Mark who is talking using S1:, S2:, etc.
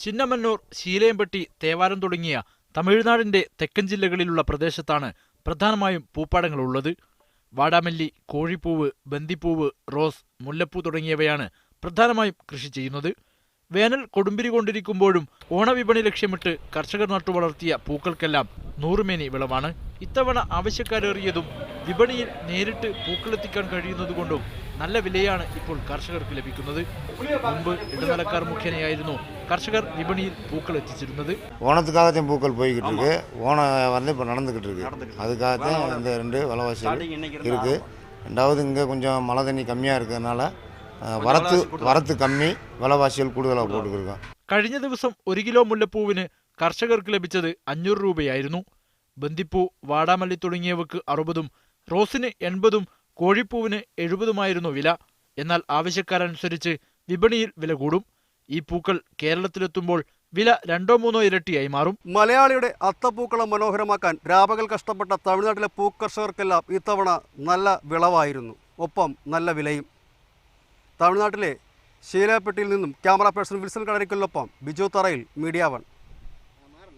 S1: ചിന്നമന്നൂർ, ശീലയംപട്ടി, തേവാരം തുടങ്ങിയ തമിഴ്നാടിന്റെ തെക്കൻ ജില്ലകളിലുള്ള പ്രദേശത്താണ് പ്രധാനമായും പൂപ്പാടങ്ങളുള്ളത്. വാടാമല്ലി, കോഴിപ്പൂവ്, ബന്ദിപ്പൂവ്, റോസ്, മുല്ലപ്പൂ തുടങ്ങിയവയാണ് പ്രധാനമായും കൃഷി ചെയ്യുന്നത്. വേനൽ കൊടുമ്പിരി കൊണ്ടിരിക്കുമ്പോഴും ഓണവിപണി ലക്ഷ്യമിട്ട് കർഷകർ നട്ടുവളർത്തിയ പൂക്കൾക്കെല്ലാം നൂറുമേനി വിളവാണ്. ഇത്തവണ ആവശ്യക്കാരേറിയതും വിപണിയിൽ നേരിട്ട് പൂക്കളെത്തിക്കാൻ കഴിയുന്നതുകൊണ്ടും നല്ല വിലയാണ് ഇപ്പോൾ കർഷകർക്ക് ലഭിക്കുന്നത്. മുമ്പ് ഇടനിലക്കാർ മുഖേനയായിരുന്നു കർഷകർ വിപണിയിൽ പൂക്കൾ എത്തിച്ചിരുന്നത്.
S2: ஓணத்துக்காகத்தான் பூக்கள் போய்கிட்டு இருக்கு. ஓணம் வந்து இப்போ நடந்துக்கிட்டு இருக்கு. அதுக்காகத்தான் இந்த 2 விலைவாசிகள் இருக்குது. ரெண்டாவது இங்கே கொஞ்சம் மழை தண்ணி கம்மியாக இருக்கிறதுனால வரத்து കമ്മി, വിലവാസികൾ കൂടുതലാണ് പോട്ടുകൊടുക്കുക.
S1: കഴിഞ്ഞ ദിവസം 1 കിലോ മുല്ലപ്പൂവിന് കർഷകർക്ക് ലഭിച്ചത് 500 രൂപയായിരുന്നു. ബന്ദിപ്പൂ, വാടാമല്ലി തുടങ്ങിയവക്ക് 60ഉം റോസിന് 80ഉം കോഴിപ്പൂവിന് 70ഉമായിരുന്നു വില. എന്നാൽ ആവശ്യക്കാരനുസരിച്ച് വിപണിയിൽ വില കൂടും. ഈ പൂക്കൾ കേരളത്തിലെത്തുമ്പോൾ വില 2-3 ഇരട്ടിയായി മാറും.
S3: മലയാളിയുടെ അത്തപ്പൂക്കളം മനോഹരമാക്കാൻ രാപകൽ കഷ്ടപ്പെട്ട തമിഴ്നാട്ടിലെ പൂക്കർഷകർക്കെല്ലാം ഇത്തവണ നല്ല വിളവായിരുന്നു, ഒപ്പം നല്ല വിലയും. തമിഴ്നാട്ടിലെ ശീലപ്പെട്ടിയിൽ നിന്നും ക്യാമറ പേഴ്സൺ വിൽസൺ കളരിക്കലിനൊപ്പം ബിജു തറയിൽ, മീഡിയ 1.